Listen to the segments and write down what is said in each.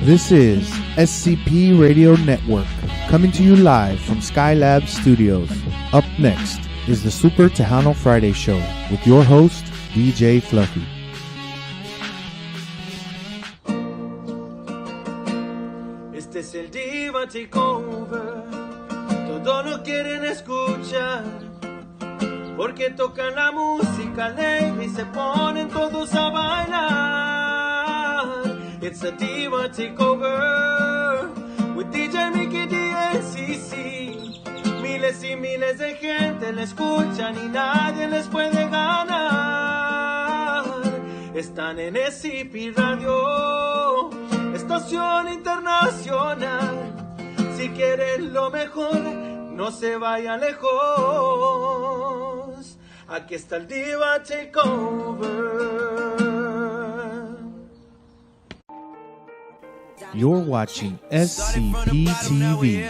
This is SCP Radio Network, coming to you live from Skylab Studios. Up next is the Super Tejano Friday Show with your host, DJ Fluffy. Este es el Diva Takeover, todos lo quieren escuchar, porque tocan la música alegre y se ponen todos a bailar. It's a Diva Takeover with DJ Mickey DNCC. Miles y miles de gente la escuchan y nadie les puede ganar. Están en SCP Radio, estación internacional. Si quieren lo mejor, no se vayan lejos. Aquí está el Diva Takeover. You're watching SCP TV.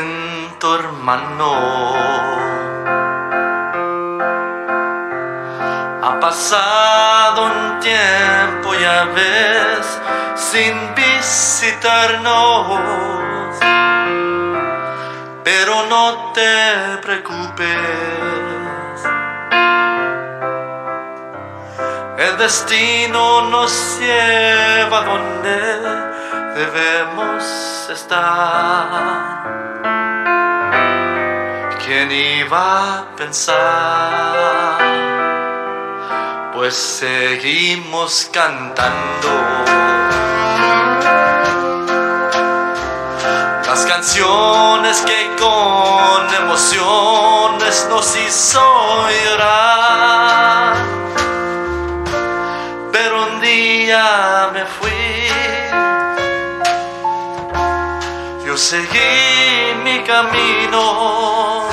siento, hermano. Ha pasado un tiempo, ya ves, sin visitarnos, pero no te preocupes. El destino nos lleva donde debemos estar. ¿Quién iba a pensar? Pues seguimos cantando las canciones que con emociones nos hizo llorar. Pero un día me fui, yo seguí mi camino,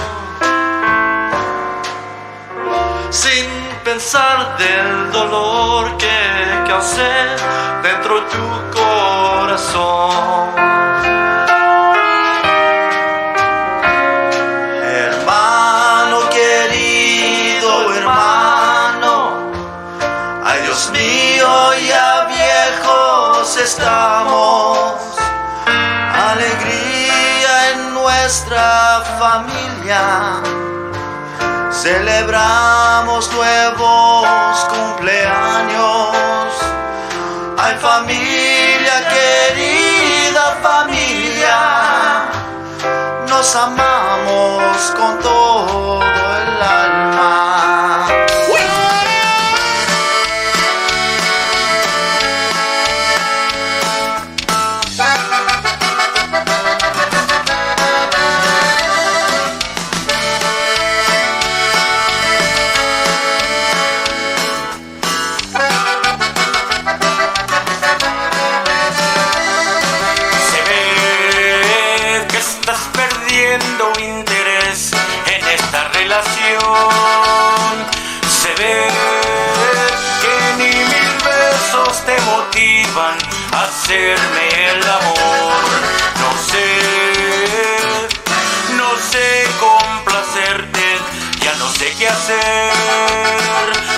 sin pensar del dolor que causé dentro de tu corazón. Hermano querido, hermano, ay Dios mío, ya viejos estamos. Alegría en nuestra familia, celebramos nuevos cumpleaños. Ay familia, querida familia, nos amamos con todo el alma. ¡Uy! Interés en esta relación. Se ve que ni mil besos te motivan a hacerme el amor. No sé complacerte, ya no sé qué hacer.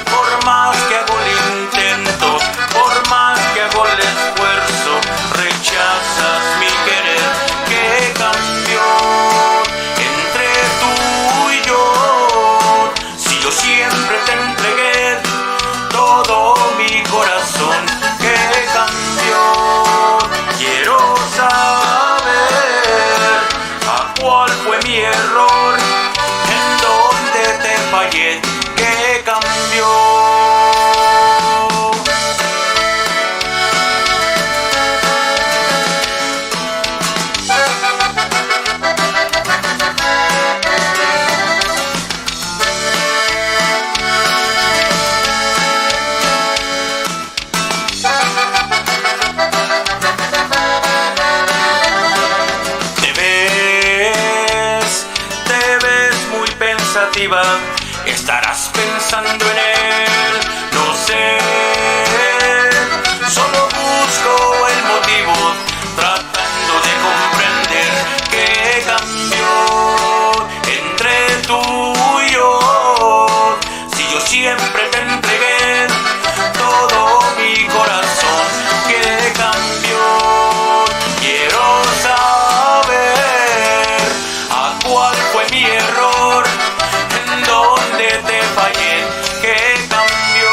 Por más que hago el intento, por más que hago el esfuerzo, rechazas mi querer. ¿Qué cambió entre tú y yo? Si yo siempre te entregué todo mi corazón. ¿Qué cambió? Quiero saber a cuál fue mi error, en dónde te fallé. ¿Qué cambió? Estarás pensando en él, no sé. Solo busco el motivo, tratando de comprender qué cambió entre tú y yo. Si yo siempre te entregué todo mi corazón, ¿qué cambió? Quiero saber a cuál fue mi error, donde te fallé. ¿Qué cambió?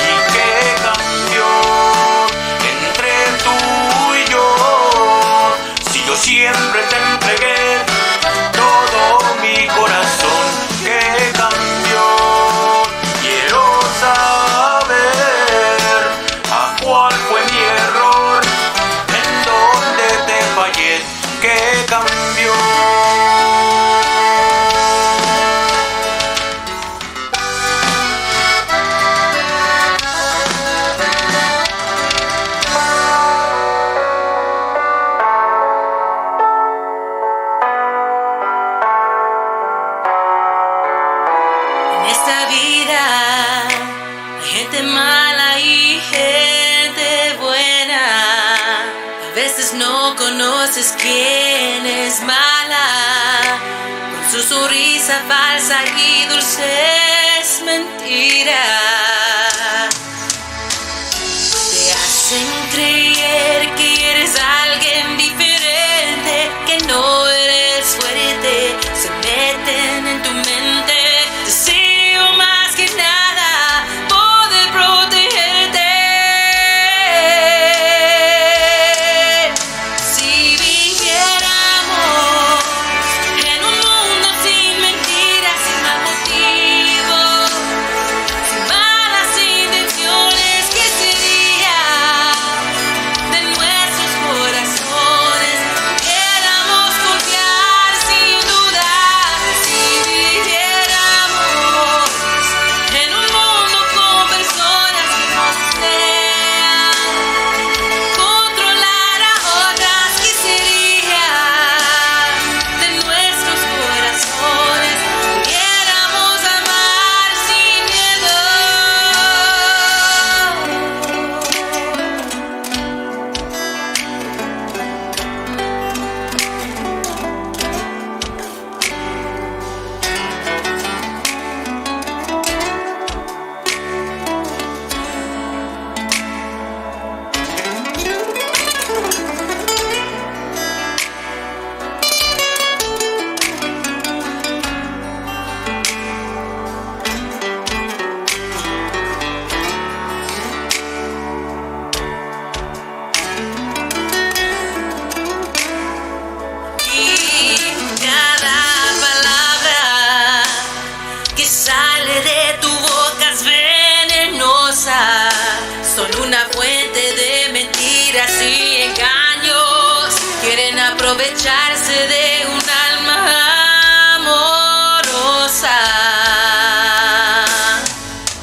¿Y qué cambió entre tú y yo? Si yo siempre te entregué todo mi corazón. ¿Qué cambió? Quiero saber a cuál fue mi error, gente mala y gente buena. A veces no conoces quién es mala, con su sonrisa falsa y dulces mentiras. Te hacen creer que eres alguien diferente, que no eres fuerte, se meten en tu mente. Deseo más que nada poder protegerte. Si viviéramos en un mundo sin mentiras, sin mal motivo, sin malas intenciones, ¿qué sería de nuestros corazones? Pudiéramos confiar sin duda. Si viviéramos en un mundo con personas que nos desean controlar a otras, ¿qué sería de nuestros corazones? Pudiéramos amar sin miedo. Y cada palabra que sale de tu boca es venenosa. Son una fuente de mentiras y engaños. Quieren aprovecharse de un alma amorosa.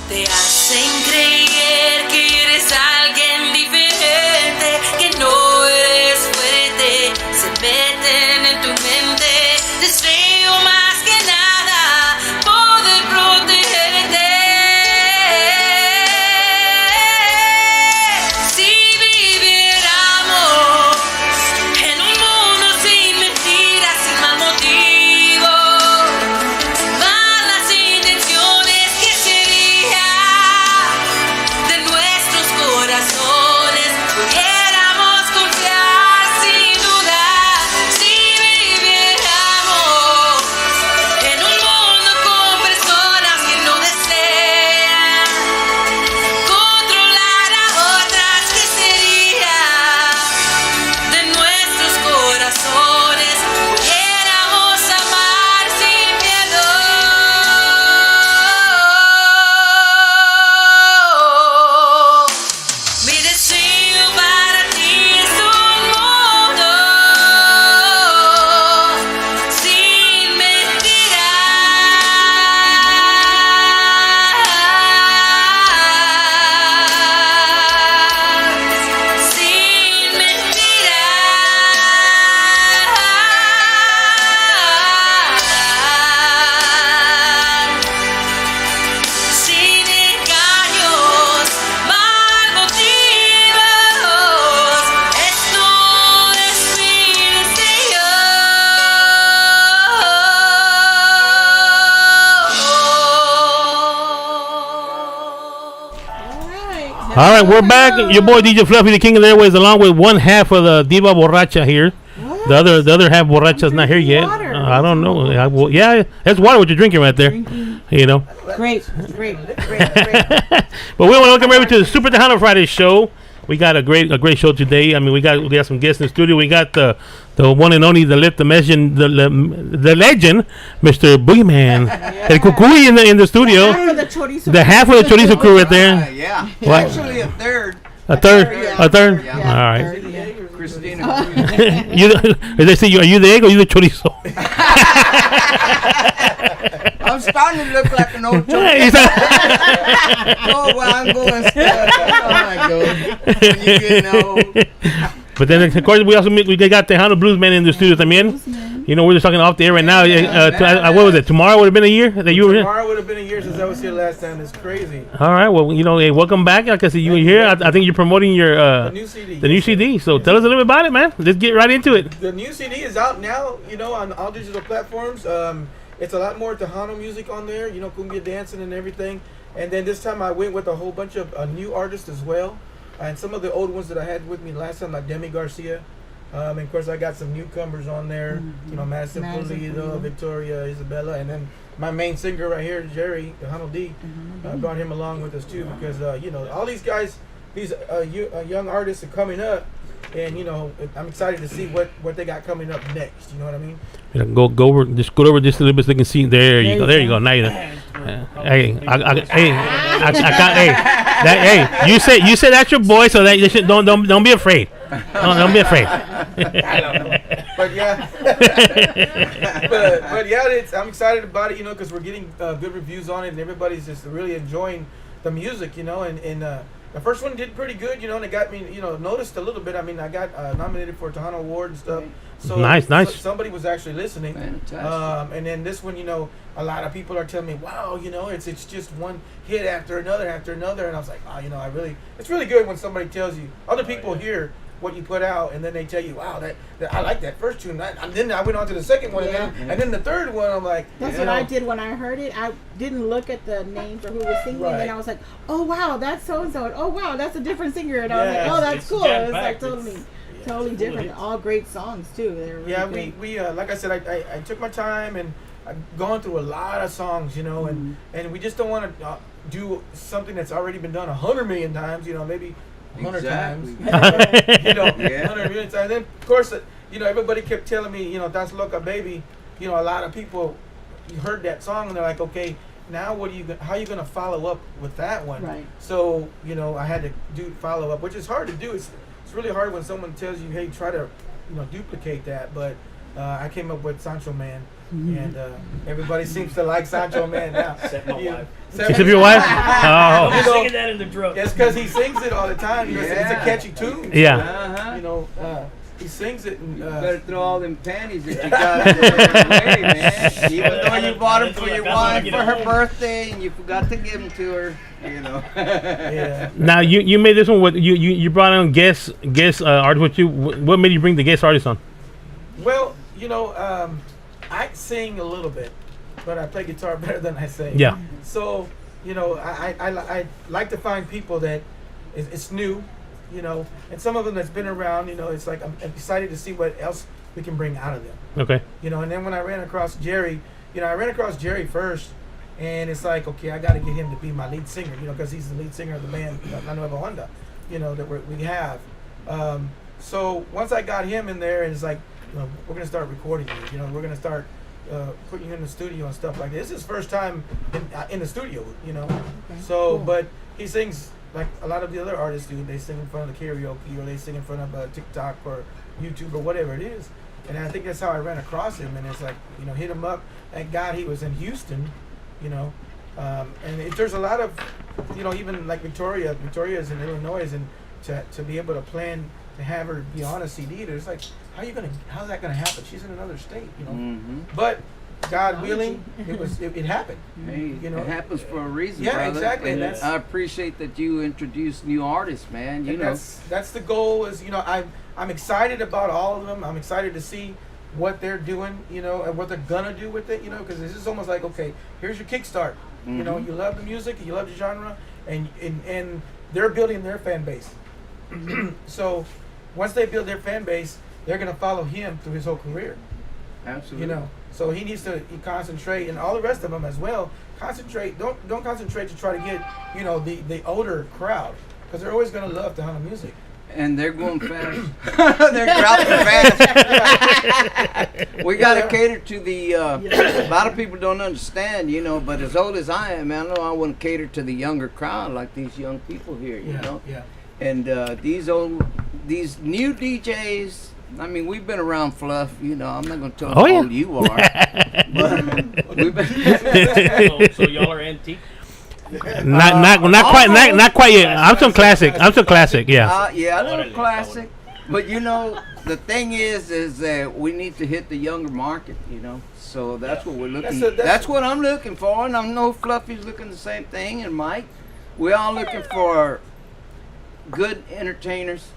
Te hacen creer que eres alguien diferente, que no eres fuerte, se meten en tu mente. Deseo más que nada poder protegerte. Si viviéramos en un mundo sin mentiras, sin mal motivo, sin malas intenciones, ¿qué sería de nuestros corazones? Pudiéramos confiar sin duda. Si viviéramos en un mundo con personas que no desean controlar a otras, ¿qué sería de nuestros corazones? Pudiéramos amar sin miedo. Mi deseo para ti es un mundo sin mentiras, sin mentiras, sin engaños, mal motivos. Esto es mi deseo. All right, we're back. Your boy DJ Fluffy, the king of the airways, along with one half of the Diva Borracha here. The other half Borracha's not here yet. Water. I don't know. Yeah, that's water what you're drinking right there. You know. Great. But we want to welcome everybody to the Super Tejano Friday show. We got a great show today. I mean, we got some guests in the studio. We got the one and only, the legend, Mr. Boogeyman, El Cucuy in the studio. The half of the Chorizo Crew right there. Yeah. What? Actually, a third. A third. Yeah. All right. Christina. As they say, are you the egg or you the chorizo? I'm starting to look like an old He's chorizo. Oh, well, I'm going stuck. Oh, my God. You get old. But then, of course, we got Tejano Bluesman in the studio también. You know, we're just talking off the air right now. What was it? Tomorrow would have been a year that you were here. Tomorrow would have been a year since I was here last time. It's crazy. All right. Well, you know, hey, welcome back. Like I said, you were here. I think you're promoting your The new CD. the new CD. So tell us a little bit about it, man. Let's get right into it. The new CD is out now, you know, on all digital platforms. It's a lot more Tejano music on there, you know, cumbia dancing and everything. And then this time I went with a whole bunch of new artists as well. And some of the old ones that I had with me last time, like Demi Garcia. And of course, I got some newcomers on there, you know, Madison Pulido, Victoria, Isabella. And then my main singer right here, Jerry, Tejano D. I brought him along with us too because, you know, all these guys, these young artists are coming up. And you know, I'm excited to see what they got coming up next. You know what I mean? Yeah, go over just a little bit so they can see. There you go. There you go. Now you know. Hey, you said that's your boy, so that you should don't be afraid. Don't be afraid. But yeah, but yeah, I'm excited about it. You know, because we're getting good reviews on it, and everybody's just really enjoying the music. You know, and the first one did pretty good, you know, and it got me, you know, noticed a little bit. I mean, I got nominated for a Tejano Award and stuff. So nice. Somebody was actually listening. Fantastic. And then this one, you know, a lot of people are telling me, wow, you know, it's just one hit after another. And I was like, oh, you know, it's really good when somebody tells you, other people hear what you put out, and then they tell you, wow, that I like that first tune. And then I went on to the second one, and then the third one, I'm like, that's what I did when I heard it. I didn't look at the names or who was singing, and then I was like, oh wow, that's so and so, and oh wow, that's a different singer, and I was like, oh, that's cool. It's like totally different. All great songs too. They're really we like I said, I took my time and I've gone through a lot of songs, you know, and we just don't want to do something that's already been done 100 million times, you know, maybe 100 times, you know, 100 million times. Then of course, you know, everybody kept telling me, you know, "Das Loca Baby." You know, a lot of people heard that song and they're like, okay, now how are you gonna follow up with that one? Right. So you know, I had to do follow up, which is hard to do. It's really hard when someone tells you, hey, try to, you know, duplicate that. But I came up with Sancho Man. And everybody seems to like Sancho Man now. Except my wife. Except your wife? Oh. I'm singing that in the truck. It's because he sings it all the time. You know, it's a catchy tune. Yeah. You know, he sings it. And, you better throw all them panties that you got away, man. Even though you bought them for your wife for her birthday and you forgot to give them to her, you know. Yeah. Now you made this one with you brought on guest artists with you. What made you bring the guest artist on? Well, you know, I sing a little bit, but I play guitar better than I sing. Yeah. So, you know, I like to find people that it's new, you know, and some of them that's been around, you know, it's like I'm excited to see what else we can bring out of them. Okay. You know, and then when I ran across Jerry, you know, I ran across Jerry first, and it's like, okay, I got to get him to be my lead singer, you know, because he's the lead singer of the band, La Nueva Honda, you know, that we have. So once I got him in there, and it's like, you know, we're going to start recording you. You know, we're going to start putting you in the studio and stuff like this. This is his first time in the studio, you know. So, but he sings like a lot of the other artists do. They sing in front of the karaoke, or they sing in front of TikTok or YouTube or whatever it is. And I think that's how I ran across him. And it's like, you know, hit him up. Thank God he was in Houston, you know. And there's a lot of, you know, even like Victoria is in Illinois, and to be able to plan to have her be on a CD, there's like, how's that gonna happen? She's in another state, you know. Mm-hmm. But God willing, it happened. Hey, you know, it happens for a reason, yeah, brother. exactly. And I appreciate that you introduce new artists, man. You know, that's the goal. Is, you know, I'm excited about all of them. I'm excited to see what they're doing, you know, and what they're gonna do with it, you know, because this is almost like, okay, here's your kickstart. Mm-hmm. You know, you love the music, you love the genre, and they're building their fan base. So once they build their fan base, they're gonna follow him through his whole career. Absolutely. You know, so he needs to concentrate, and all the rest of them as well. Concentrate. Don't concentrate to try to get, you know, the older crowd, because they're always gonna love Tejano music. And they're going fast. They're dropping fast. We got to cater to the. A lot of people don't understand, you know. But as old as I am, man, I know I want to cater to the younger crowd, like these young people here, you know. Yeah. And these new DJs. I mean, we've been around Fluff, you know. I'm not going to tell how old you are. But we've been so y'all are antique. Not quite yet. I'm some classic. Yeah. Yeah, a little classic. But you know, the thing is that we need to hit the younger market, you know. So that's what we're looking. That's what I'm looking for, and I know Fluffy's looking the same thing, and Mike. We're all looking for good entertainers.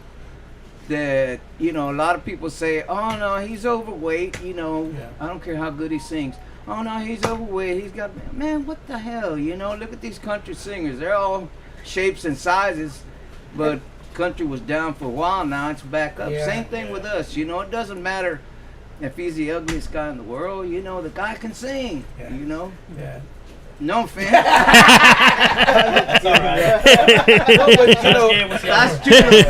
That, you know, a lot of people say, oh no, he's overweight. You know, I don't care how good he sings. Oh no, he's overweight. He's got, man, what the hell? You know, look at these country singers. They're all shapes and sizes, but country was down for a while. Now it's back up. Same thing with us. You know, it doesn't matter if he's the ugliest guy in the world. You know, the guy can sing. You know. Yeah. No offense. That's all right. That's true.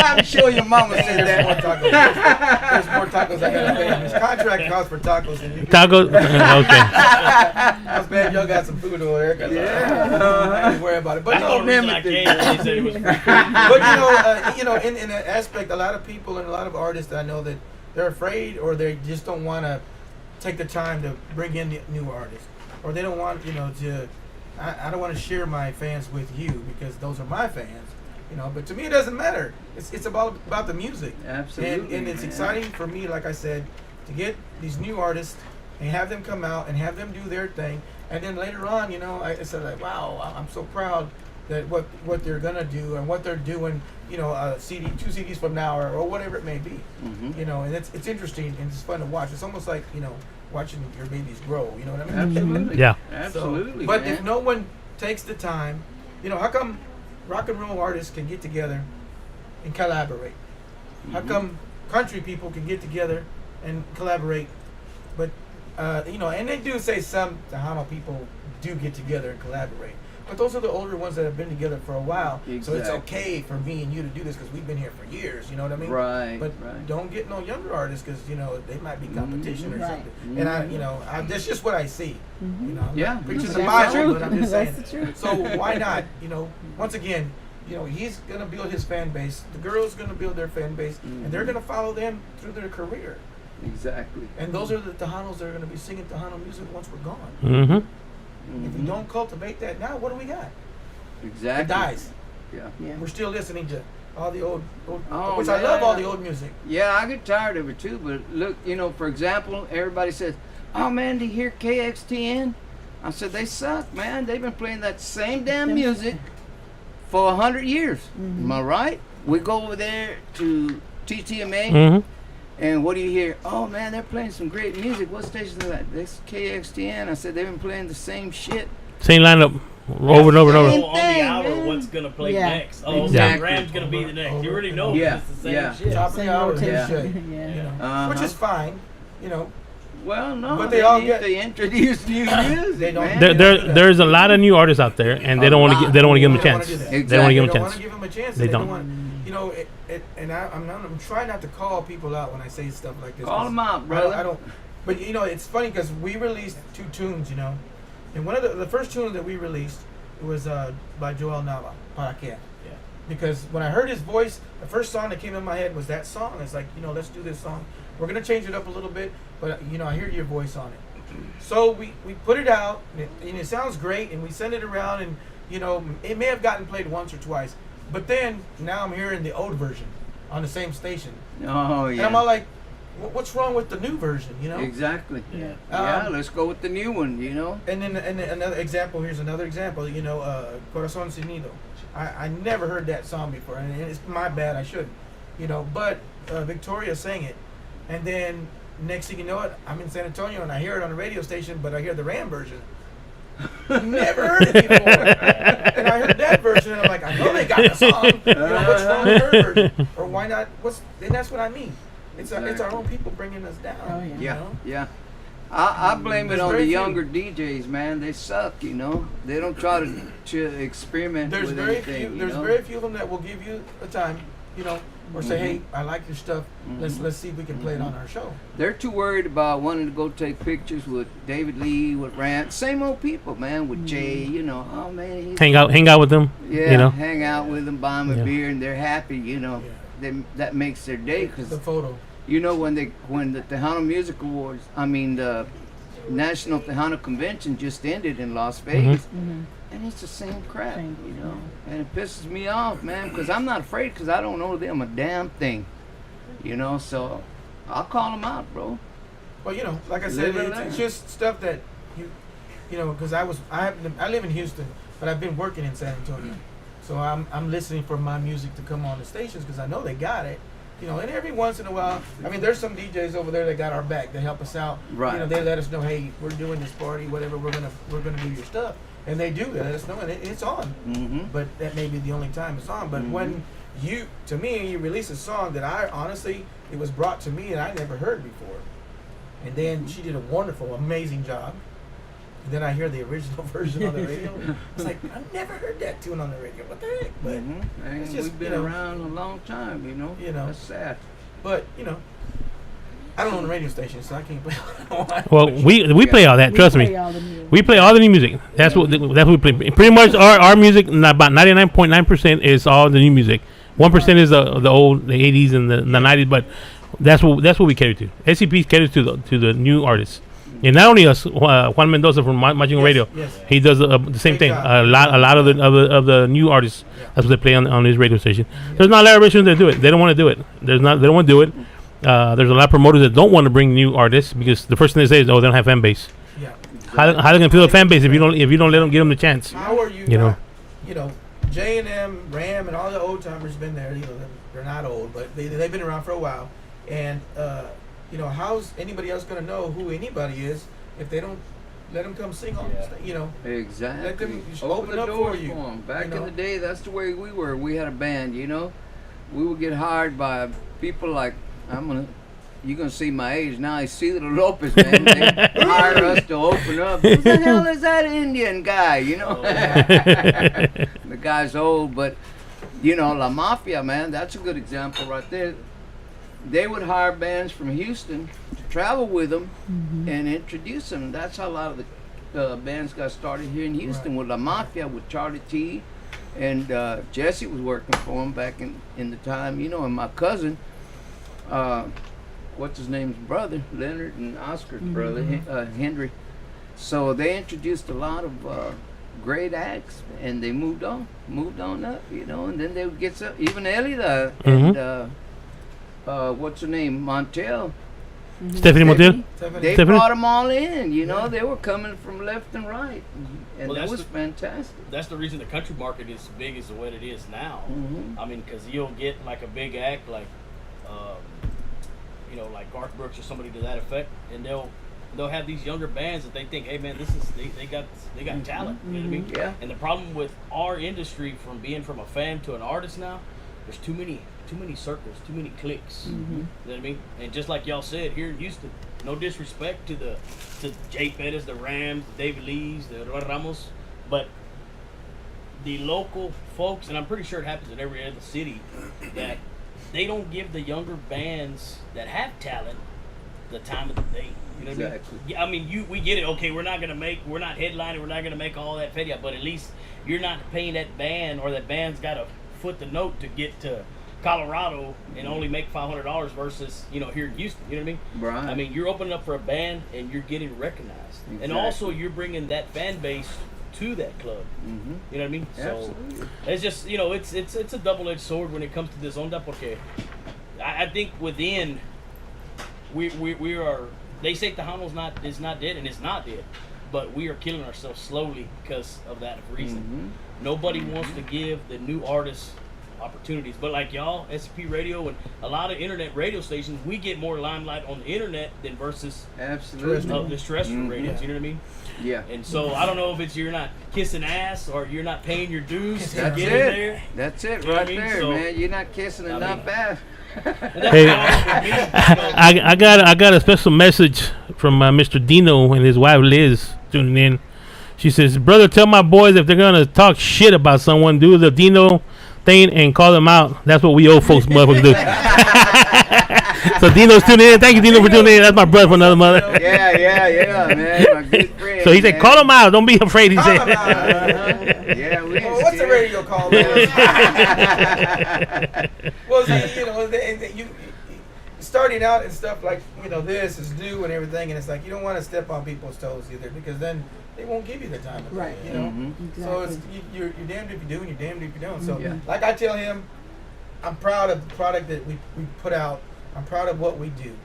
I'm sure your mama said that. There's more tacos I gotta pay. His contract calls for tacos. Tacos? Okay. I was glad y'all got some food over there. I didn't worry about it. But no, reason I came when they said it was free. But you know, in an aspect, a lot of people and a lot of artists I know that they're afraid or they just don't want to take the time to bring in new artists. Or they don't want, you know, to, I don't want to share my fans with you because those are my fans, you know. But to me, it doesn't matter. It's about the music. Absolutely. And it's exciting for me, like I said, to get these new artists and have them come out and have them do their thing. And then later on, you know, I said, like, wow, I'm so proud that what they're going to do and what they're doing, you know, a CD, 2 CDs from now or whatever it may be. You know, and it's interesting and it's fun to watch. It's almost like, you know, watching your babies grow, you know what I mean? Absolutely. Yeah. Absolutely. So, but man. if no one takes the time, you know, how come rock and roll artists can get together and collaborate? How come country people can get together and collaborate? But, you know, and they do say some Tejano people do get together and collaborate. But those are the older ones that have been together for a while. Exactly. So it's okay for me and you to do this because we've been here for years, you know what I mean? Right. But right. don't get no younger artists because, you know, they might be competition or Right. something. And I, you know, that's just what I see. You know, I'm Yeah, not preaching that's the the Bible, truth. but I'm just saying. That's the truth. So why not, you know, once again, you know, he's going to build his fan base. The girl's going to build their fan base. And they're going to follow them through their career. Exactly. And those are the Tejanos that are going to be singing Tejano music once we're gone. Mm-hmm. If we don't cultivate that now, what do we got? Exactly. It dies. Yeah. We're still listening to all the old Oh, which I love yeah. all the old music. Yeah, I get tired of it too. But look, you know, for example, everybody says, "Oh man, do you hear KXTN?" I said, "They suck, man. They've been playing that same damn music for 100 years. Am I right?" We go over there to TTMA, and what do you hear? "Oh man, they're playing some great music. What station is that?" "This KXTN." I said, "They've been playing the same shit." Same lineup. Over and over and over. So on the hour, what's gonna play next? Oh, Exactly. Ram's gonna be the next. You already know. Yeah, It's the same yeah. shit. Top of Same the hour, rotation. yeah. You know, Uh-huh. which is fine. You know, Well, no, But they they all need get- to introduce new music. They don't- man. There's a lot of new artists out there, and they don't want to give them a they don't wanna chance. do that. They don't want to give them a They don't chance. want to give them a chance. They They don't. don't want. You know, and I'm trying not to call people out when I say stuff like this. Call 'cause them out, I brother. don't. But you know, it's funny because we released 2 tunes. You know, and one of the first tune that we released was by Joel Nava, Para Qué. Yeah. Because when I heard his voice, the first song that came in my head was that song. It's like, you know, let's do this song. We're gonna change it up a little bit, but you know, I hear your voice on it. So we put it out, and it sounds great, and we sent it around, and you know, it may have gotten played once or twice, but then now I'm hearing the old version on the same station, Oh and yeah. I'm all like, what's wrong with the new version? You know. Exactly. Yeah. Yeah, let's go with the new one. You know. And then another example. Here's another example. You know, Corazón Sin Nido. I never heard that song before, and it's my bad. I shouldn't. You know, but Victoria sang it, and then next thing you know it, I'm in San Antonio and I hear it on the radio station, but I hear the Ram version. Never heard it before. And I heard that version, and I'm like, I know they got the song. You know, what's wrong with her version? Or why not? And that's what I mean. It's our own people bringing us down. Oh, yeah. You Yeah, know? yeah. I blame it There's on the very few. younger DJs, man. They suck, you know. They don't try to experiment There's with very anything. few. you There's know? very few of them that will give you a time, you know, or say, "Hey, I like your stuff. Let's see if we can play it on our show." They're too worried about wanting to go take pictures with David Lee, with Rant. Same old people, man. With Jay, you know. Oh man, he's Hang out with them. yeah. You know. Hang out with them, buy them a Yeah. beer, and they're happy. You know. That makes their day The because photo. you know when the Tejano Music Awards, I mean the National Tejano Convention just ended in Las Vegas. and it's the same crap, you know. And it pisses me off, man, because I'm not afraid, because I don't know them a damn thing, you know. So I'll call them out, bro. Well, you know, like I said, it's just stuff that you know, because I live in Houston, but I've been working in San Antonio, so I'm listening for my music to come on the stations because I know they got it. You know, and every once in a while, I mean, there's some DJs over there that got our back, that help us out. Right. You know, they let us know, hey, we're doing this party, whatever, we're gonna do your stuff, and they do. They let us know, and it's on. Mm-hmm. But that may be the only time it's on. But when you release a song that I honestly, it was brought to me and I never heard before, and then she did a wonderful, amazing job. And then I hear the original version on the radio. It's like, I've never heard that tune on the radio. What the heck? But it's just, we've been around a long time, you know. That's sad. But, you know, I don't own a radio station, so I can't play all that. Well, we play all that. Trust me. We play all the new music. That's what we play. Pretty much our music, about 99.9% is all the new music. 1% is the old, the 80s and the 90s, but that's what we cater to. SCP caters to the new artists. And not only us, Juan Mendoza from Matching Radio, he does the same thing. A lot of the new artists, that's what they play on his radio station. There's not a lot of restaurants that do it. They don't want to do it. They don't want to do it. There's a lot of promoters that don't want to bring new artists because the first thing they say is, "Oh, they don't have fan base." Yeah. How are they gonna feel a fan base if you don't let them give them the chance? How are you? You know. You know, J&M, Ram, and all the old timers been there. You know, they're not old, but they've been around for a while, and. You know, how's anybody else going to know who anybody is if they don't let them come sing on the stage, you know? Exactly. Let them open the up doors for you. them. Back in the day, that's the way we were. We had a band, you know. We would get hired by people like, you're going to see my age now, Isidro Lopez, man. They hire us to open up. Who the hell is that Indian guy, you know? The guy's old, but, you know, La Mafia, man, that's a good example right there. They would hire bands from Houston to travel with them and introduce them. That's how a lot of the bands got started here in Houston with La Mafia, with Charlie T. And Jesse was working for him back in the time, you know, and my cousin, what's his name's brother, Leonard and Oscar's brother, Henry. So they introduced a lot of great acts, and they moved on up, you know, and then they would get some, even Elida and what's her name, Montel. Stephanie Montel. They brought them all in, you know. They were coming from left and right, and that was fantastic. That's the reason the country market is big as what it is now. I mean, because you'll get like a big act like, you know, like Garth Brooks or somebody to that effect, and they'll have these younger bands that they think, hey man, they got talent. You know what I mean? Yeah. And the problem with our industry, from being from a fan to an artist now, there's too many circles, too many cliques. You know what I mean? And just like y'all said, here in Houston, no disrespect to Jay Pettis, the Rams, the David Lees, the Roy Ramos, but the local folks, and I'm pretty sure it happens in every other city, that they don't give the younger bands that have talent the time of the day. You know what I mean? We get it. Okay, we're not headlining, we're not gonna make all that feria, but at least you're not paying that band, or that band's got to foot the note to get to Colorado and only make $500 versus, you know, here in Houston. You know what I mean? Right. I mean, you're opening up for a band and you're getting recognized, and also you're bringing that fan base to that club. You know what I mean? Absolutely. So it's just, you know, it's a double-edged sword when it comes to this onda, porque I think within we are. They say Tejano's is not dead, and it's not dead, but we are killing ourselves slowly because of that reason. Nobody wants to give the new artists opportunities, but like y'all, SCP Radio and a lot of internet radio stations, we get more limelight on the internet than versus the terrestrial radios. You know what I mean? Yeah. And so I don't know if it's you're not kissing ass or you're not paying your dues to That's get it. in there. That's it, You know right what I mean? there, So, man. You're not kissing enough ass. Hey, I got a special message from Mr. Dino and his wife Liz tuning in. She says, "Brother, tell my boys if they're gonna talk shit about someone, do the Dino thing and call them out. That's what we old folks motherfuckers do." So Dino's tuning in. Thank you, Dino, for tuning in. That's my brother from another mother. Yeah, man. My good friend. So he said, "Call them out. Don't be afraid." He said. Yeah, we. What's the radio call? Well, see, you know, starting out and stuff like, this is new and everything, and it's like you don't want to step on people's toes either, because then they won't give you the time of day, Exactly. So it's you're damned if you do and you're damned if you don't. So like I tell him, I'm proud of the product that we put out. I'm proud of what we do.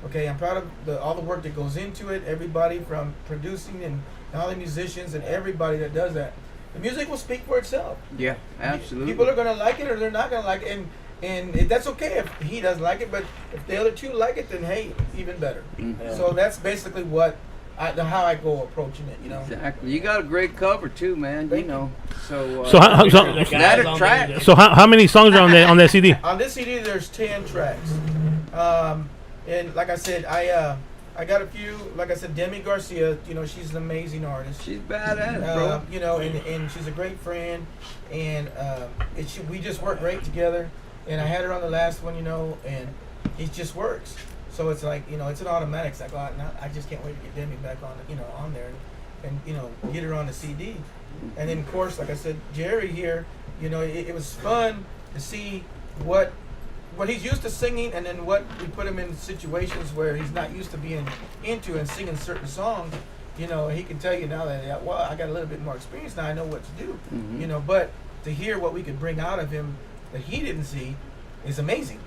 Okay, I'm proud of all the work that goes into it. Everybody from producing and all the musicians and everybody that does that. The music will speak for itself. Yeah, absolutely. People are gonna like it or they're not gonna like it, and that's okay if he doesn't like it. But if the other two like it, then hey, even better. Mm-hmm. So that's basically how I go approaching it. Exactly. You got a great cover too, man. Thank you. So that attracts. So how many songs are on that CD? On this CD, there's 10 tracks. And like I said, I got a few. Like I said, Demi Garcia. She's an amazing artist. She's badass, bro. And she's a great friend. And we just work great together. And I had her on the last one, and it just works. So it's like, it's an automatic. It's like, I just can't wait to get Demi back on there, and get her on the CD. And then of course, like I said, Jerry here, it was fun to see what he's used to singing, and then what we put him in situations where he's not used to being into and singing certain songs. He can tell you now that, I got a little bit more experience now. I know what to do. Mm-hmm. But to hear what we could bring out of him that he didn't see is amazing.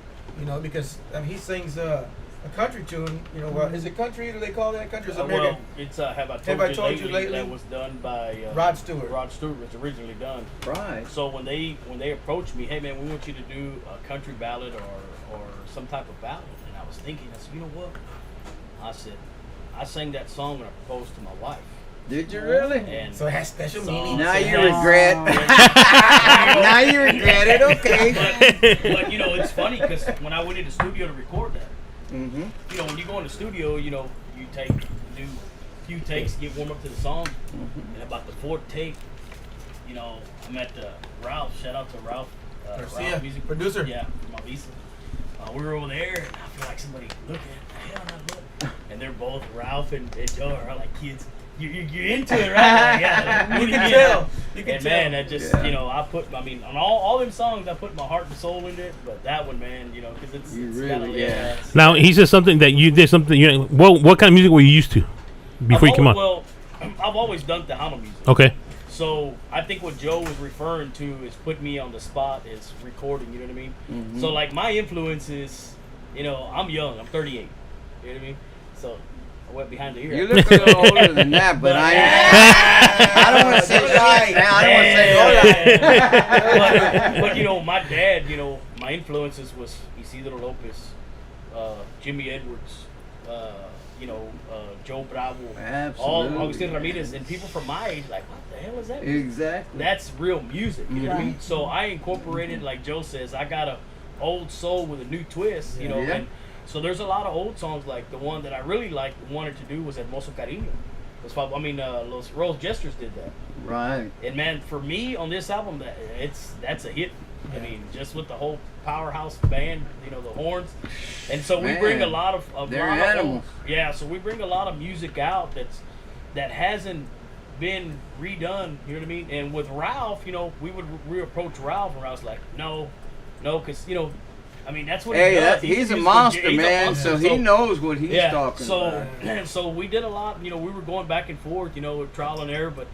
Because he sings a country tune. Is it country? Do they call that country? Well, it's Have I Told You Lately? That was done by Rod Stewart. Rod Stewart was originally done. Right. So when they approached me, hey man, we want you to do a country ballad or some type of ballad, and I was thinking, I said, you know what? I said, I sang that song when I proposed to my wife. Did you really? And so it has special meaning. Now you regret. Now you regret it. Okay. But it's funny because when I went into the studio to record that. Mm-hmm. When you go in the studio, you do a few takes, get warm up to the song, and about the fourth take, I'm at Ralph. Shout out to Ralph, Garcia, music producer. Yeah, from Visa. We were over there, and I feel like somebody looking. Hell, not look. And they're both Ralph and Joe are like kids. You're into it, right? Like, yeah, you can tell. You can and tell. man, that just on all them songs, I put my heart and soul into it. But that one, man, because it's really, kinda, Now he said something that you did something. What kind of music were you used to before you came on? Well, I've always done Tejano music. Okay. So I think what Joe was referring to is put me on the spot is recording. You know what I mean? Mm-hmm. So like my influences, I'm young. I'm 38. You know what I mean? So. I went behind the ear. You look a little older than that, but I don't want to say right now. I don't want to say but my dad, my influences was Isidro Lopez, Jimmy Edwards, Joe Bravo, all Agustin Ramirez, and people from my age, like, what the hell is that? Exactly. That's real music. You know what I mean? So I incorporated, like Joe says, I got a old soul with a new twist, and so there's a lot of old songs, like the one that I really wanted to do was Hermoso Cariño. Los Rose Jesters did that. Right. And man, for me on this album, that's a hit. I mean, just with the whole powerhouse band, the horns, and so we bring a lot of animals. So we bring a lot of music out that hasn't been redone. You know what I mean? And with Ralph, we would approach Ralph, and Ralph's like, no, because that's what he does. He's a monster, man. So he knows what he's talking about. So we did a lot. We were going back and forth, with trial and error. But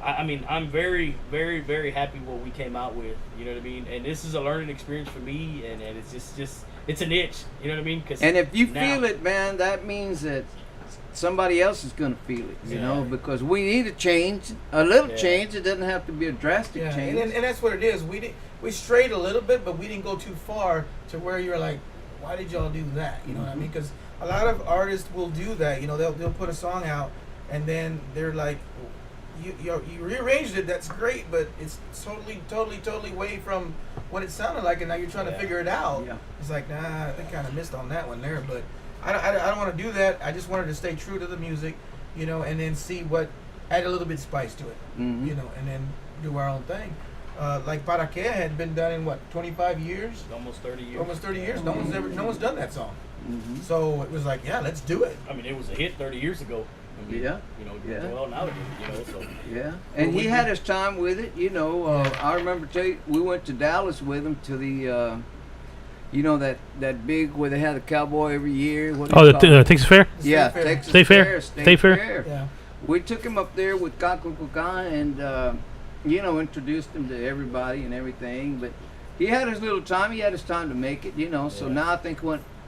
I'm very, very, very happy what we came out with. You know what I mean? And this is a learning experience for me, and it's just it's an itch. You know what I mean? And if you feel it, man, that means that somebody else is going to feel it. You know, because we need a change, a little change. It doesn't have to be a drastic change. And that's what it is. We strayed a little bit, but we didn't go too far to where you're like, why did y'all do that? You know what I mean? Because a lot of artists will do that. They'll put a song out, and then they're like, you rearranged it. That's great, but it's totally away from what it sounded like, and now you're trying to figure it out. Yeah. It's like, nah, I think kind of missed on that one there, but I don't want to do that. I just wanted to stay true to the music, and then see what add a little bit of spice to it, and then do our own thing. Like Para Que had been done in 25 years? Almost 30 years. Almost 30 years. No one's done that song. Mm-hmm. So it was like, let's do it. It was a hit 30 years ago. Well, nowadays, so. Yeah. And he had his time with it, I remember we went to Dallas with him to the You know that big where they have the cowboy every year. What Oh, the Texas Fair. yeah, State Fair. Texas State Fair. Fair. State Fair. Yeah. We took him up there with Kakukuka and you know, introduced him to everybody and everything. But he had his little time. He had his time to make it, you know. So now I think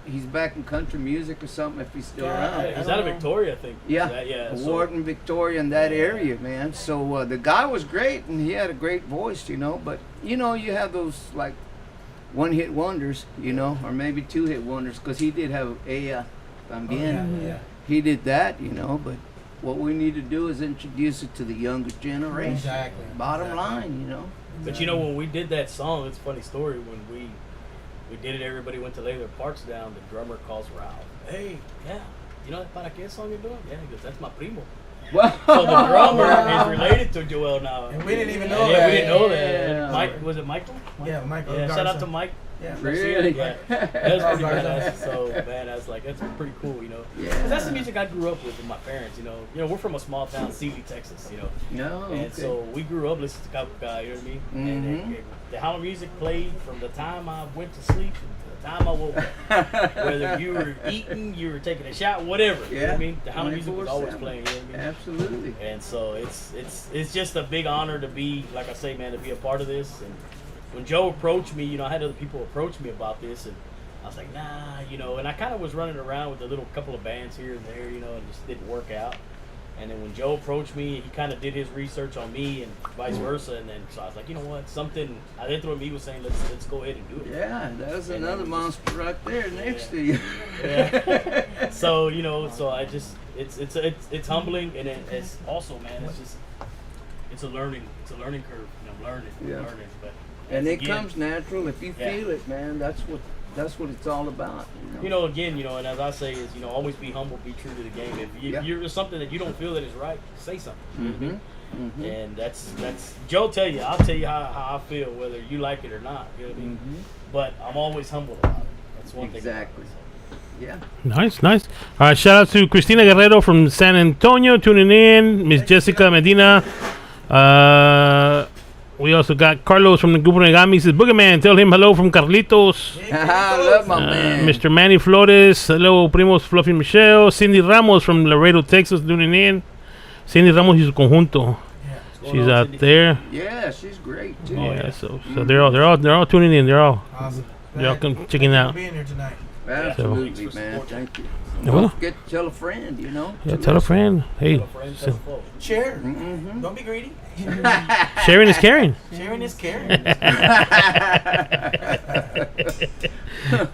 he's back in country music or something if he's still around. He's out of Victoria, I think. Yeah, yeah. Wharton, Victoria, in that area, man. So the guy was great, and he had a great voice, you know. But you know, you have those like one-hit wonders, you know, or maybe two-hit wonders, because he did have También. Yeah. He did that, you know. But what we need to do is introduce it to the younger generation. Exactly. Bottom line, you know. But you know, when we did that song, it's a funny story. When we did it, everybody went to lay their parts down. The drummer calls Ralph. Hey, yeah, you know that para qué song you're doing? Yeah, he goes, that's my primo. Well, So the drummer is related to Joel now. And we didn't even know Yeah, that. we didn't know that. Yeah. Mike, was it Michael? Yeah, Michael. Yeah, shout out to Mike. Yeah. Really? Yeah, that was pretty Garza. badass. So man, I was like, that's pretty cool, you know. 'Cause Yeah. that's the music I grew up with my parents, you know. You know, we're from a small town, Sealy, Texas, you know. No. And Okay. so we grew up listening to Kakuka, you know what I mean? And the Tejano music played from the time I went to sleep to the time I woke up. Whether you were eating, you were taking a shot, whatever. You know what I mean? The Tejano music was always 24/7. playing, you know what I mean? Absolutely. And so it's just a big honor to be, like I say, man, to be a part of this. And when Joe approached me, you know, I had other people approach me about this, and I was like, nah, you know, and I kind of was running around with a little couple of bands here and there, you know, and just didn't work out. And then when Joe approached me, he kind of did his research on me and vice versa. And then so I was like, you know what, something adentro of me was saying, let's go ahead and do it. Yeah, that's And another then monster right there next to you. Yeah. So you know, so I just it's humbling, and it's also, man, it's a learning curve. And I'm learning, Yeah. but And it again, comes natural if you Yeah. feel it, man. That's what it's all about. you know, again, you know, and as I say is, you know, always be humble, be true to the game. If Yeah. you're something that you don't feel that is right, say something. You know what I mean? Mm-hmm. And that's Joe I'll tell you how I feel, whether you like it or not. You know what I mean? But I'm always humble about it. That's one thing. Exactly. Yeah. Nice. All right, shout out to Cristina Guerrero from San Antonio tuning in. Miss Jessica Medina. We also got Carlos from the Grupo Negami. Says, Boogeyman, tell him hello from Carlitos. I love my man. Mr. Manny Flores. Hello, Primos Fluffy Michelle. Cindy Ramos from Laredo, Texas tuning in. Cindy Ramos y su conjunto. She's out there. Yeah, she's great too. Yeah, so they're all tuning in. They're all Awesome. come checking out. Being here tonight. Absolutely, So- man. Thank you. Yeah, Don't well. forget to tell a friend, you know. Yeah, tell a friend. Hey, Tell a friend, tell a foe. Share. Mm-hmm. Don't be greedy. sharing is caring. Sharing is caring.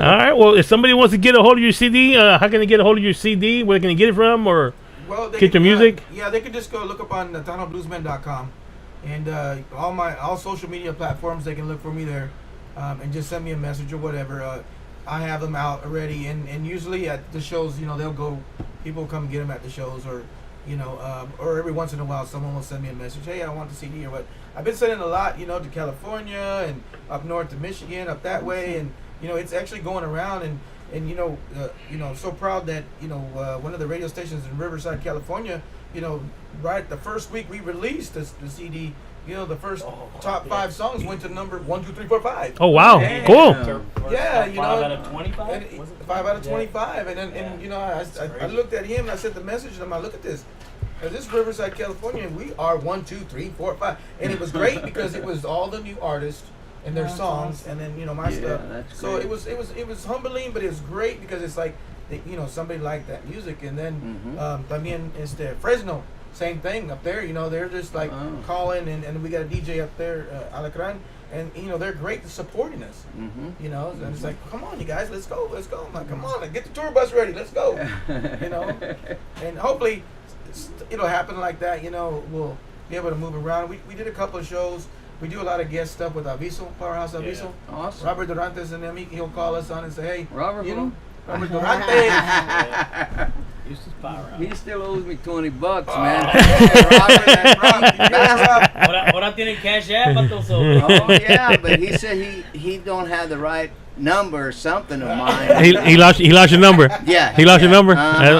All right. Well, if somebody wants to get a hold of your CD, how can they get a hold of your CD? Where can they get it from? Or Well, they Get can, your music? Yeah, they can just go look up on TejanoBluesman.com, and all social media platforms. They can look for me there, and just send me a message or whatever. I have them out already, and usually at the shows, you know, people come get them at the shows, or you know, or every once in a while, someone will send me a message. Hey, I want the CD or what. I've been sending a lot, you know, to California and up north to Michigan, up that way, and you know, it's actually going around, and you know, I'm so proud that you know one of the radio stations in Riverside, California, you know, right the first week we released the CD, you know, the first top 5 songs went to number 1, 2, 3, 4, 5. oh wow, Damn. cool. Yeah, you know, 5 out of 25. And Was it? 5 out of Yeah. 25, and then Yeah. and you know, I crazy. looked at him and I sent the message to him. I look at this. This is Riverside, California, and we are 1, 2, 3, 4, 5, and it was great because it was all the new artists and their songs, and then you know my stuff. that's So great. it was humbling, but it was great because it's like you know somebody liked that music, and then también Fresno, same thing up there. You know they're just like calling, and we got a DJ up there, Alacran, and you know they're great supporting us. You know, and it's like, come on, you guys, let's go. I'm like, come on, get the tour bus ready, let's go. You know, and hopefully it'll happen like that. You know, we'll be able to move around. We did a couple of shows. We do a lot of guest stuff with Aviso, Powerhouse Aviso. Awesome. Robert Durantes and them, he'll call us on and say, hey, Robert you who? know, Robert Durantes. Used to power out. He still owes me $20, Oh. man. Ahora tienen cash app, vato, so. Oh yeah, but he said he don't have the right number or something of mine. He lost your number. Yeah. He lost your number.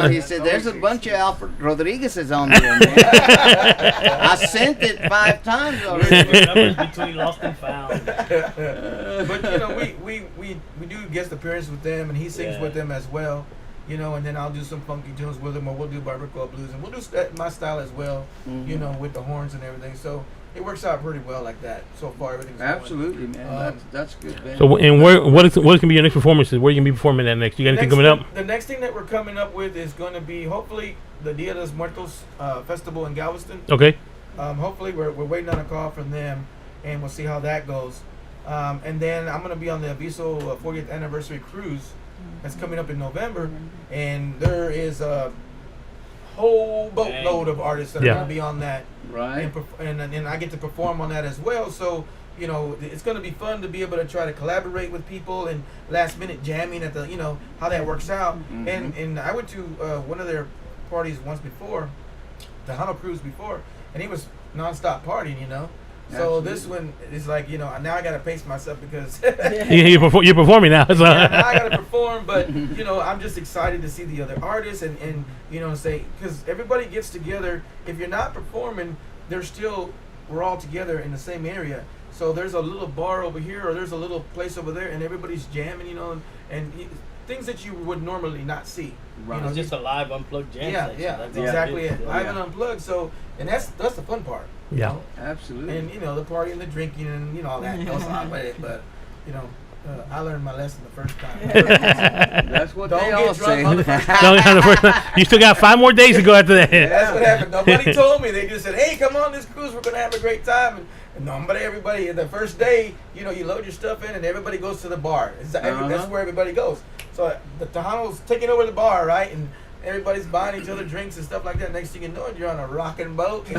He said, "There's a bunch of Alfred Rodriguez's on there, man." I sent it 5 times already. Numbers between lost and found. But you know, we do guest appearances with them, and he sings with them as well. You know, and then I'll do some funky tunes with him, or we'll do barbacoa blues, and we'll do my style as well. You know, with the horns and everything. So it works out pretty well like that. So far, everything's absolutely, man. That's good, man. So, and what can be your next performances? Where you gonna be performing at next? You got anything coming up? The next thing that we're coming up with is going to be hopefully the Dia de los Muertos festival in Galveston. Okay. Hopefully, we're waiting on a call from them, and we'll see how that goes. And then I'm going to be on the Aviso 40th anniversary cruise that's coming up in November, and there is a whole boatload of artists that are going to be on that. Right. And I get to perform on that as well. So, you know, it's going to be fun to be able to try to collaborate with people and last minute jamming at the, you know, how that works out. And I went to one of their parties once before, the Tejano Cruise before, and he was nonstop partying, you know. So this one is like, you know, now I got to pace myself because you're performing now. So. Yeah, now I got to perform, but, you know, I'm just excited to see the other artists and you know, say, because everybody gets together. If you're not performing, we're all together in the same area. So there's a little bar over here, or there's a little place over there, and everybody's jamming, you know, and things that you would normally not see. Right. You know, it's just a live unplugged jam session. Yeah, that's exactly it. Live and unplugged. So, and that's the fun part. Yeah, know? Absolutely. And you know, the party and the drinking and you know all that goes on with it. But you know, I learned my lesson the first time. That's what Don't they get all drunk say. on the first Don't get on the first time. You still got 5 more days to go after that. That's what happened. Nobody told me. They just said, "Hey, come on this cruise. We're gonna have a great time." And everybody, the first day, you know, you load your stuff in, and everybody goes to the bar. That's where everybody goes. So the Tejano's taking over the bar, right? And everybody's buying each other drinks and stuff like that. Next thing you know, you're on a rocking boat. You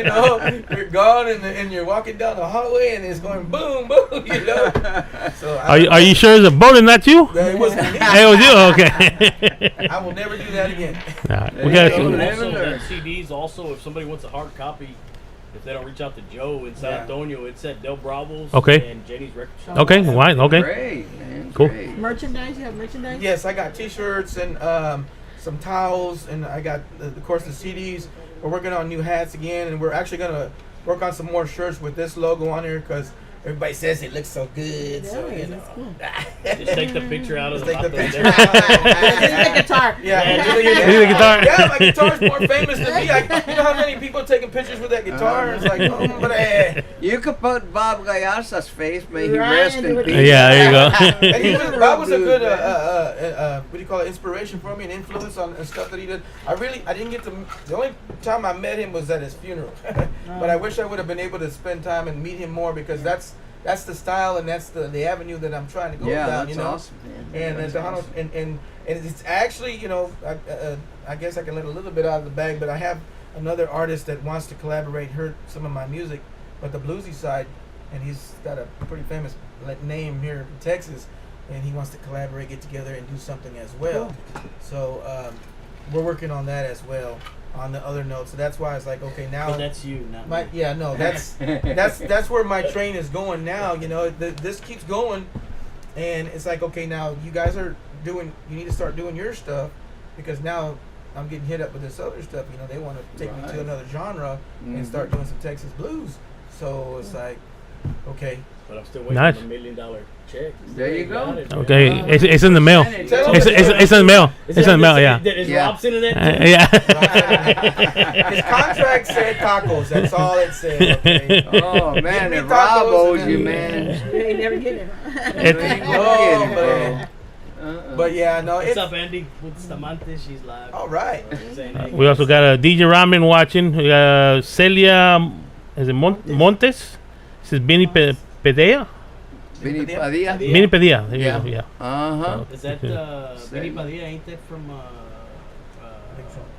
know, you're gone and you're walking down the hallway and it's going boom, boom. You know. So are you sure it's a boat and not you? It wasn't me. It was you. Okay. I will never do that again. We got also, CDs. Also, if somebody wants a hard copy. If they don't reach out to Joe in San Antonio, it's at Del Bravo's and Jenny's Record Shop. Okay, why? Okay. Great, man. Cool. Great. Merchandise? You have merchandise? Yes, I got T-shirts and some towels, and I got, of course, the CDs. We're working on new hats again, and we're actually going to work on some more shirts with this logo on here because everybody says it looks so good. So, you know. Cool. Just take the picture out of Take the picture Just the guitar. Yeah, the guitar. Yeah, my guitar's more famous than me. You know how many people taking pictures with that guitar? It's like, You could put Bob Gallarza's face, may he Right, rest in peace. Yeah, there you go. And Bob was a good, what do you call it, inspiration for me, an influence on stuff that he did. I didn't get to, the only time I met him was at his funeral. But I wish I would have been able to spend time and meet him more because that's the style and that's the avenue that I'm trying to go down. That's you know? awesome, man. And and it's actually, you know, I guess I can let a little bit out of the bag, but I have another artist that wants to collaborate, heard some of my music, but the bluesy side, and he's got a pretty famous name here in Texas, and he wants to collaborate, get together, and do something as well. So we're working on that as well. On the other note, so that's why it's like, okay, now. But that's you, not me. Yeah, no, that's where my train is going now. You know, this keeps going, and it's like, okay, now you guys are doing. You need to start doing your stuff, because now I'm getting hit up with this other stuff. You know, they want to take me to another genre and start doing some Texas blues. So it's like, okay. But I'm still waiting on $1 million check. There you go. Okay, it's in the mail. It's in the mail. It's in the mail. Yeah. Is Rob sending that? Yeah. His contract said tacos. That's all it said. Okay. Oh man, if Rob owes you, man. You ain't never get it. But yeah, no. What's up, Andy? With Stamante, she's live. All right. We also got a DJ Ramen watching. Celia, is it Montes? This is Benny Pedea. Benny Padilla. Benny Padilla. Yeah. Yeah. Is that Benny Padilla? Ain't that from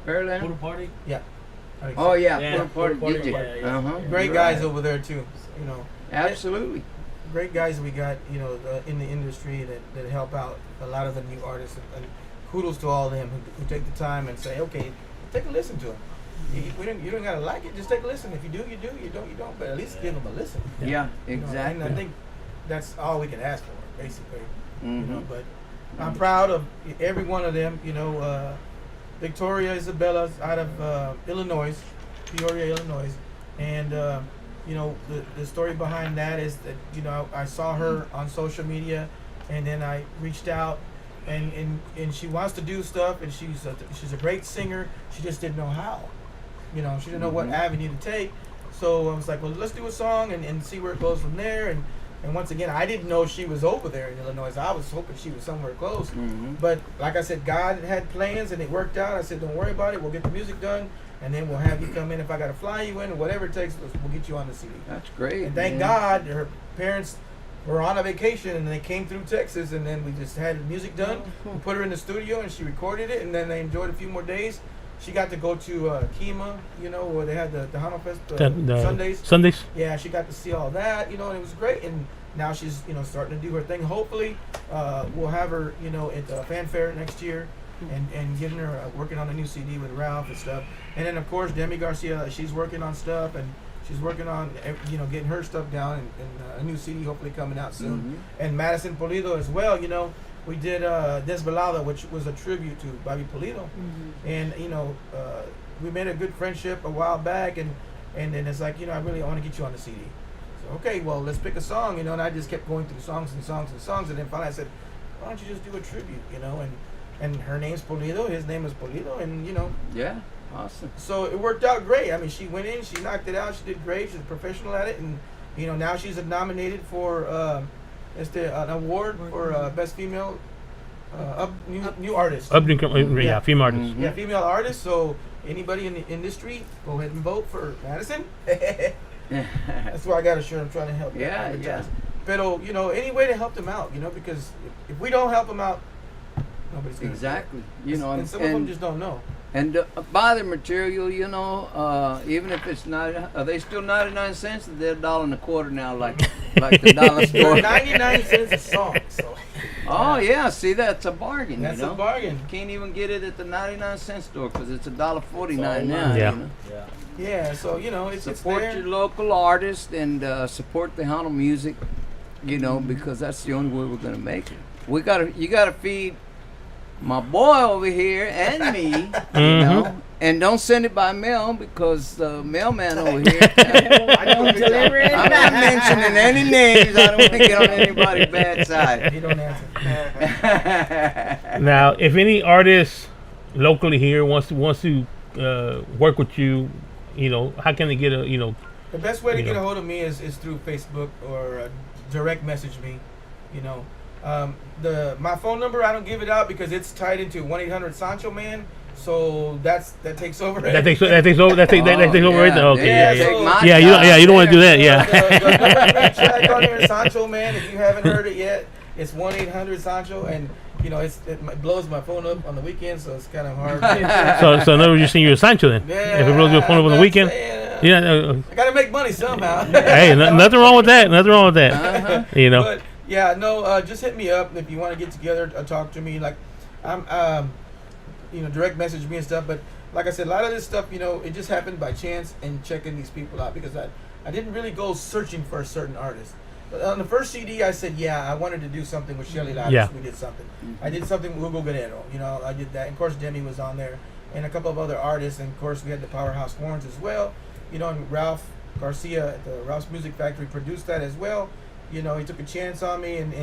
Pearland? Puro Party? Yeah. Oh yeah, Puro Party. DJ. Yeah. Great guys over there too. You know. Absolutely. Great guys we got, you know, in the industry that help out a lot of the new artists, and kudos to all of them who take the time and say, okay, take a listen to them. You don't gotta like it, just take a listen. If you do, you do. You don't, you don't. But at least give them a listen. Yeah, You know, exactly. and I think that's all we can ask for, basically. You know, but I'm proud of every one of them. You know, Victoria Isabella's out of Illinois, Peoria, Illinois, and you know, the story behind that is that, you know, I saw her on social media, and then I reached out, and she wants to do stuff, and she's a great singer. She just didn't know how. You know, she didn't know what avenue to take. So I was like, well, let's do a song and see where it goes from there. And once again, I didn't know she was over there in Illinois. I was hoping she was somewhere close. But like I said, God had plans, and it worked out. I said, don't worry about it. We'll get the music done, and then we'll have you come in. If I got to fly you in or whatever it takes, we'll get you on the CD. That's great. And thank God her parents were on a vacation, and they came through Texas, and then we just had music done. We put her in the studio, and she recorded it, and then they enjoyed a few more days. She got to go to Kima, you know, where they had the Tejano Fest Sundays. Sundays. Yeah, she got to see all that, you know, and it was great. And now she's, you know, starting to do her thing. Hopefully, we'll have her, you know, at the fanfare next year, and getting her working on a new CD with Ralph and stuff. And then of course Demi Garcia, she's working on stuff, and she's working on, you know, getting her stuff down, and a new CD hopefully coming out soon. And Madison Pulido as well, you know. We did Desvelada, which was a tribute to Bobby Pulido, and you know, we made a good friendship a while back, and then it's like, you know, I really want to get you on the CD. So okay, well, let's pick a song, you know, and I just kept going through songs, and then finally I said, why don't you just do a tribute, you know, and her name's Pulido, his name is Pulido, and you know. Yeah, awesome. So it worked out great. I mean, she went in, she knocked it out, she did great, she's a professional at it, and you know, now she's nominated for an award for best female new artist. Yeah, female artist. Yeah, female artist. So anybody in the industry, go ahead and vote for Madison. That's why I got a shirt. I'm trying to help. Yeah. But you know, any way to help them out, you know, because if we don't help them out, nobody's gonna. Exactly. You know, and some of them just don't know. And buy the material, you know, even if it's not, are they still 99 cents? They're $1.25 now, like the dollar store. 99 cents a song. So. Oh yeah, see, that's a bargain. That's you know? a bargain. Can't even get it at the 99-cent store because it's $1.49 now. Yeah. You know? Yeah. So you know, it's support there. your local artist and support the Tejano music, you know, because that's the only way we're gonna make it. You gotta feed my boy over here and me, you know, and don't send it by mail because the mailman over here. I don't deliver it. I'm not mentioning any names. I don't want to get on anybody's bad side. You don't answer. Now, if any artist locally here wants to work with you, you know, how can they get a, you know? The best way to get a hold of me is through Facebook or direct message me, you know. My phone number, I don't give it out because it's tied into 1-800-Sancho Man, so that takes over. That takes over right now. Okay, you don't want to do that. The number on here, Sancho Man. If you haven't heard it yet, it's 1-800-Sancho, and you know it blows my phone up on the weekend, so it's kind of hard. So in other words, you're saying you're a Sancho then? Yeah, if it blows your phone up on the weekend. I gotta make money somehow. Hey, nothing wrong with that. You know. But, yeah, no, just hit me up if you want to get together, talk to me. Like, I'm, you know, direct message me and stuff. But like I said, a lot of this stuff, you know, it just happened by chance and checking these people out because I didn't really go searching for a certain artist. But on the first CD, I said, I wanted to do something with Shelly Ladders. Yeah. We did something. I did something with Hugo Guerrero. You know, I did that. And of course, Demi was on there and a couple of other artists. And of course, we had the Powerhouse Horns as well. You know, and Ralph Garcia at the Ralph's Music Factory produced that as well. You know, he took a chance on me, and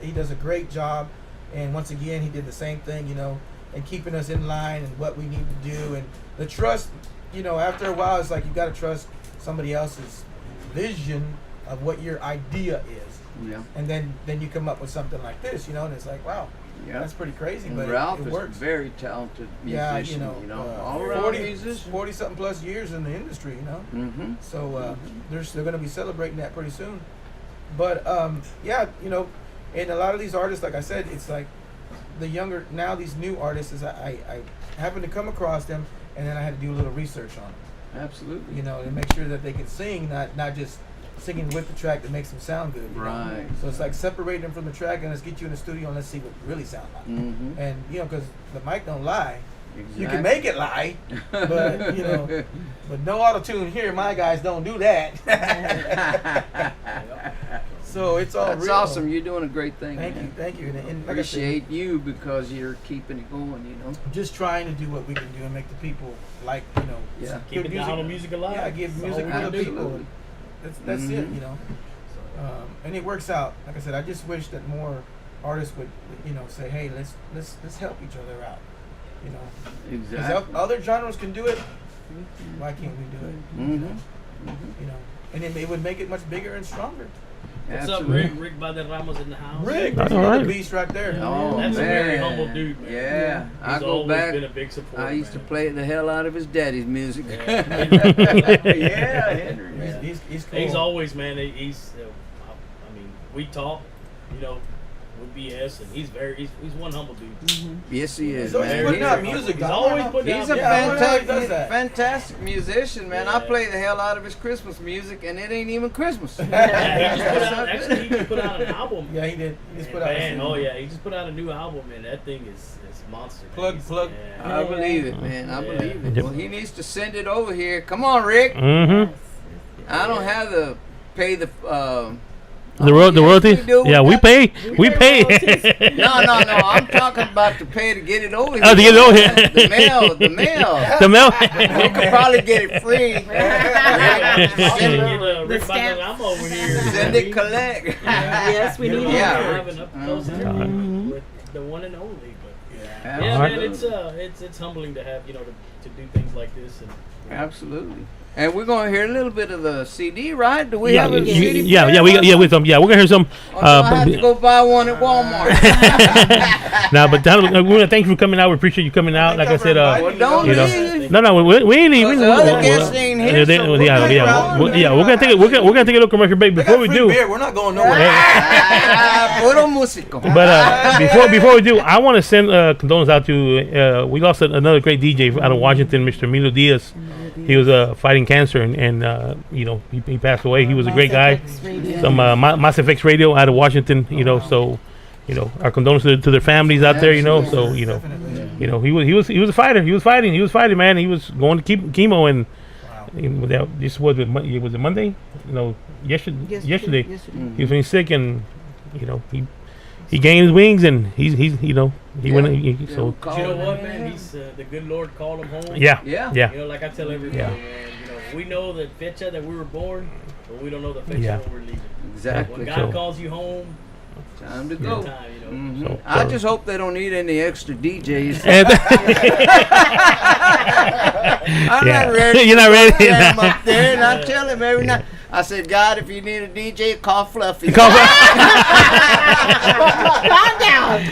he does a great job. And once again, he did the same thing, you know, and keeping us in line and what we need to do. And the trust, you know, after a while, it's like you got to trust somebody else's vision of what your idea is. Yeah. And then you come up with something like this, you know, and it's like, wow, that's pretty crazy. And but Ralph it is works. a very talented musician, you know, all around musician. 40-something plus years in the industry, you know. So they're going to be celebrating that pretty soon. But you know, and a lot of these artists, like I said, it's like the younger now. These new artists, is I happened to come across them, and then I had to do a little research on them. Absolutely. You know, to make sure that they can sing, not just singing with the track that makes them sound good. You know? So it's like separating them from the track, and let's get you in the studio and let's see what you really sound like. And you know, because the mic don't lie. Exactly. You can make it lie, but you know, but no auto tune here. My guys don't do that. So it's all That's real. awesome. You're doing a great thing. Thank man. you, thank you. And like I said, Appreciate you because you're keeping it going. just trying to do what we can do and make the people like Yeah. Keep good the Tejano music alive. Yeah, give That's music all to we the do. people. That's it. And it works out. Like I said, I just wish that more artists would say, hey, let's help each other out. Because other genres can do it. Why can't we do it? And it would make it much bigger and stronger. What's up, Rick? Rick Valderramos in the house. Rick, that's the beast right there. Oh, That's man. a very humble dude, man. Yeah, He's I go always back. been a big supporter. I used to man. play the hell out of his daddy's music. Yeah, Henry. Man. He's cool. He's always, man. He's. I mean, we talk, with BS, and he's one humble dude. Yes, he is. He's always Man. putting out music. He's always putting out He's a music. fantastic musician, man. I play the hell out of his Christmas music, and it ain't even Christmas. Actually, he just put out an album. Yeah, he did. He just put out. He just put out a new album, and that thing is monster. Plug. Yeah. I believe it, man. I believe it. Well, he needs to send it over here. Come on, Rick. Mm-hmm. I don't have to pay the royalties? Yeah, we pay. We pay. No. I'm talking about to pay to get it over here. Oh, to get it over here. The mail. The mail. We could probably get it free. Rick Valderrama over here. Send it collect. Yes, we need have an up close interview with the one and only. But yeah, man, it's humbling to have to do things like this and. Absolutely. And we're going to hear a little bit of the CD, right? Do we have a CD? We're gonna hear some. I have to go buy one at Walmart. But we want to thank you for coming out. We appreciate you coming out. Like I said, don't leave. No, we ain't leaving. The other guests ain't here. We're gonna take a little commercial break before we do. Beer. We're not going nowhere. Puro músico. But before we do, I want to send condolences out to. We lost another great DJ out of Washington, Mr. Emilio Diaz. He was fighting cancer, and he passed away. He was a great guy. Some Mass FX Radio out of Washington. So our condolences to their families out there. So he was a fighter. He was fighting, man. He was going to keep chemo, and this was it Monday? Yesterday. He was feeling sick, and he gained his wings, and he went. So But you know what, man? He's the good Lord called him home. Yeah. Like I tell everybody, man. We know the fecha that we were born, but we don't know the fecha when we're leaving. Exactly. When God calls you home, time to go. Time, I just hope they don't need any extra DJs. I'm not ready. You're not ready. I'm up there, and I tell him every night. I said, God, if you need a DJ, call Fluffy. Calm down.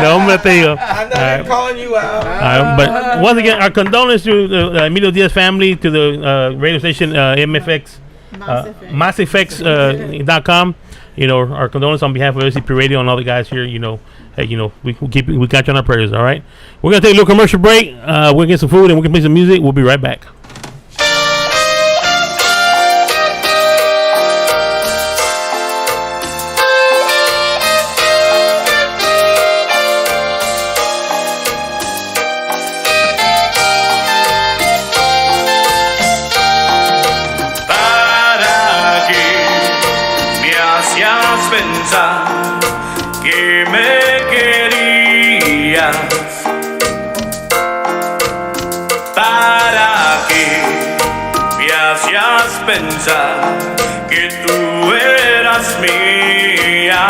No, Mateo. I'm not even calling you out. But once again, our condolences to the Emilio Diaz family, to the radio station MFX, MassFX.com. Our condolences on behalf of SCP Radio and all the guys here. We got you on our prayers. All right, we're gonna take a little commercial break. We're gonna get some food and we can play some music. We'll be right back. Pensar que me querías, para que me hacías pensar que tú eras mía.